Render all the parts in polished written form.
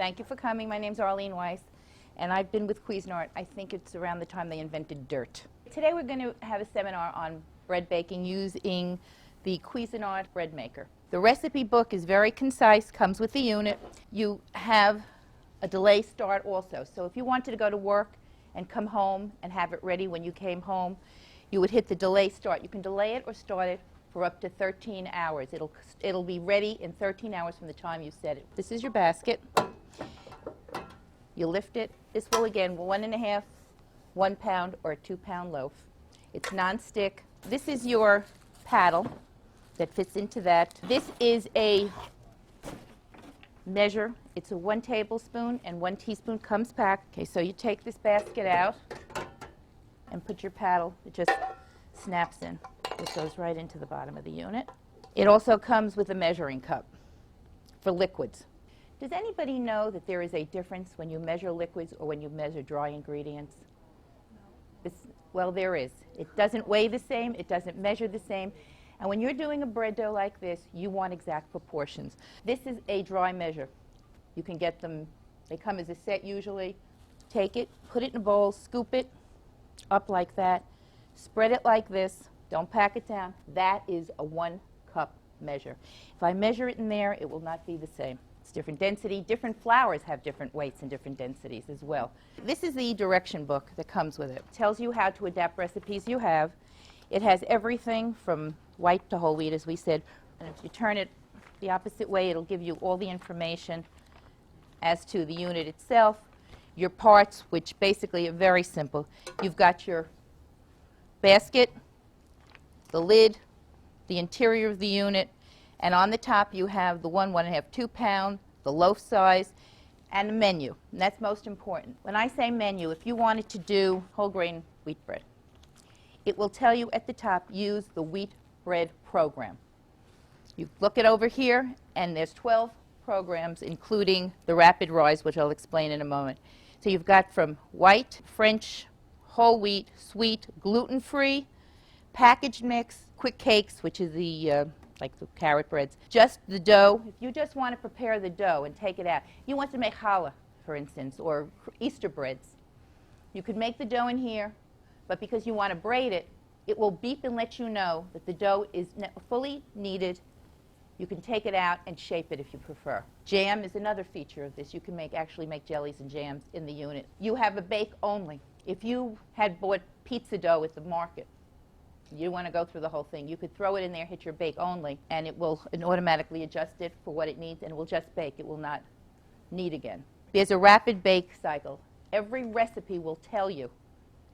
Thank you for coming. My name's Arlene Weiss, and I've been with Cuisinart. I think it's around the time they invented dirt. Today we're going to have a seminar on bread baking using the Cuisinart bread maker. The recipe book is very concise, comes with the unit. You have a delay start also. So if you wanted to go to work and come home and have it ready when you came home, you would hit the delay start. You can delay it or start it for up to 13 hours. It'll be ready in 13 hours from the time you set it. This is your basket. You lift it. This will, again, 1.5, 1 pound or a 2 pound loaf. It's non-stick. This is your paddle that fits into that. This is a measure. It's a 1 tablespoon and 1 teaspoon comes packed. Okay, so you take this basket out and put your paddle. It just snaps in. It goes right into the bottom of the unit. It also comes with a measuring cup for liquids. Does anybody know that there is a difference when you measure liquids or when you measure dry ingredients? No. Well, there is. It doesn't weigh the same. It doesn't measure the same. And when you're doing a bread dough like this, you want exact proportions. This is a dry measure. You can get them, they come as a set usually. Take it, put it in a bowl, scoop it up like that, spread it like this. Don't pack it down. That is a 1 cup measure. If I measure it in there, it will not be the same. It's different density. Different flours have different weights and different densities as well. This is the direction book that comes with it. It tells you how to adapt recipes you have. It has everything from white to whole wheat, as we said. And if you turn it the opposite way, it'll give you all the information as to the unit itself, your parts, which basically are very simple. You've got your basket, the lid, the interior of the unit, and on the top you have the 1, 1.5, 2 pound, the loaf size, and a menu. And that's most important. When I say menu, if you wanted to do whole grain wheat bread, it will tell you at the top, use the wheat bread program. You look it over here, and there's 12 programs, including the rapid rise, which I'll explain in a moment. So you've got from white, French, whole wheat, sweet, gluten-free, packaged mix, quick cakes, which is the like the carrot breads. Just the dough. If you just want to prepare the dough and take it out, you want to make challah, for instance, or Easter breads. You could make the dough in here, but because you want to braid it, it will beep and let you know that the dough is fully kneaded. You can take it out and shape it if you prefer. Jam is another feature of this. You can actually make jellies and jams in the unit. You have a bake only. If you had bought pizza dough at the market, you want to go through the whole thing, you could throw it in there, hit your bake only, and it will automatically adjust it for what it needs, and it will just bake. It will not knead again. There's a rapid bake cycle. Every recipe will tell you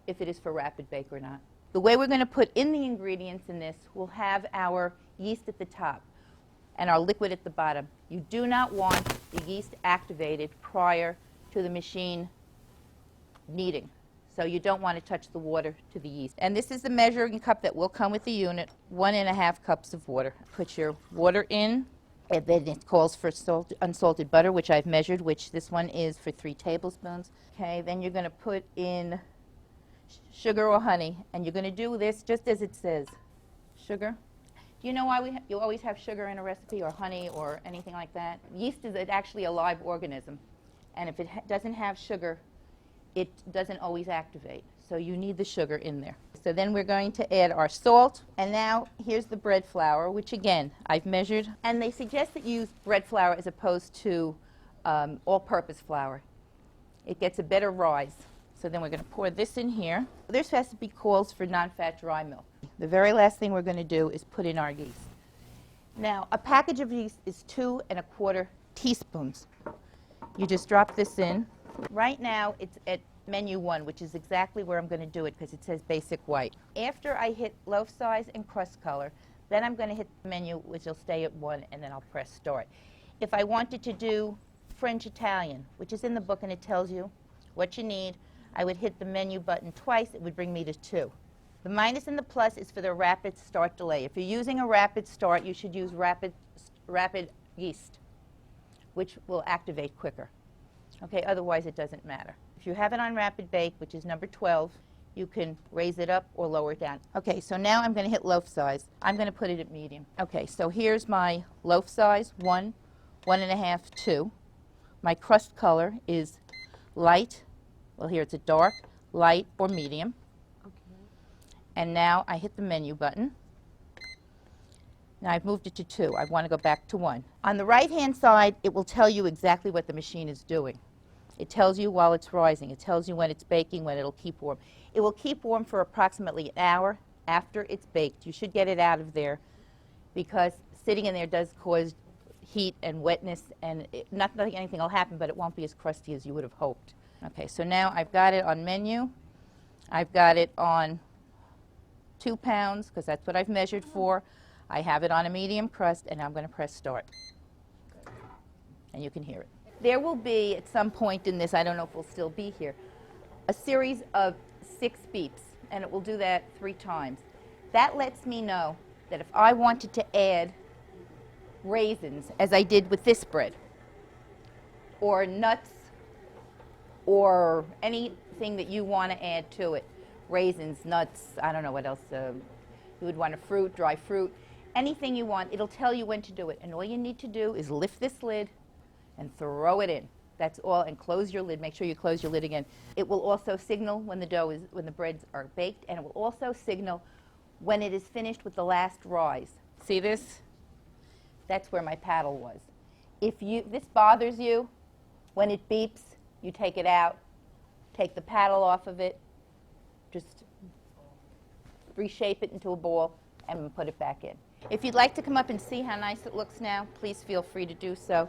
if it is for rapid bake or not. The way we're going to put in the ingredients in this, we'll have our yeast at the top and our liquid at the bottom. You do not want the yeast activated prior to the machine kneading. So you don't want to touch the water to the yeast. And this is the measuring cup that will come with the unit, 1.5 cups of water. Put your water in, and then it calls for unsalted butter, which I've measured, which this one is for 3 tablespoons. Okay, then you're going to put in sugar or honey, and you're going to do this just as it says. Sugar. Do you know why you always have sugar in a recipe, or honey, or anything like that? Yeast is actually a live organism, and if it doesn't have sugar, it doesn't always activate. So you need the sugar in there. So then we're going to add our salt, and now here's the bread flour, which again I've measured, and they suggest that you use bread flour as opposed to all-purpose flour. It gets a better rise. So then we're going to pour this in here. This recipe calls for non-fat dry milk. The very last thing we're going to do is put in our yeast. Now, a package of yeast is 2¼ teaspoons. You just drop this in. Right now, it's at menu 1, which is exactly where I'm going to do it because it says basic white. After I hit loaf size and crust color, then I'm going to hit the menu, which will stay at 1, and then I'll press start. If I wanted to do French Italian, which is in the book and it tells you what you need, I would hit the menu button twice. It would bring me to 2. The minus and the plus is for the rapid start delay. If you're using a rapid start, you should use rapid yeast, which will activate quicker. Okay, otherwise it doesn't matter. If you have it on rapid bake, which is number 12, you can raise it up or lower it down. Okay, so now I'm going to hit loaf size. I'm going to put it at medium. Okay, so here's my loaf size, 1, 1.5, 2. My crust color is light, well here it's a dark, light, or medium. Okay. And now I hit the menu button. Now I've moved it to 2. I want to go back to 1. On the right-hand side, it will tell you exactly what the machine is doing. It tells you while it's rising. It tells you when it's baking, when it'll keep warm. It will keep warm for approximately an hour after it's baked. You should get it out of there because sitting in there does cause heat and wetness, and not that anything will happen, but it won't be as crusty as you would have hoped. Okay, so now I've got it on menu. I've got it on 2 pounds because that's what I've measured for. I have it on a medium crust, and I'm going to press start. And you can hear it. There will be, at some point in this, I don't know if we'll still be here, a series of 6 beeps, and it will do that 3 times. That lets me know that if I wanted to add raisins, as I did with this bread, or nuts, or anything that you want to add to it, raisins, nuts, I don't know what else, you would want a fruit, dry fruit, anything you want, it'll tell you when to do it. And all you need to do is lift this lid and throw it in. That's all, and close your lid. Make sure you close your lid again. It will also signal when the breads are baked, and it will also signal when it is finished with the last rise. See this? That's where my paddle was. If this bothers you, when it beeps, you take it out, take the paddle off of it, just reshape it into a ball, and put it back in. If you'd like to come up and see how nice it looks now, please feel free to do so.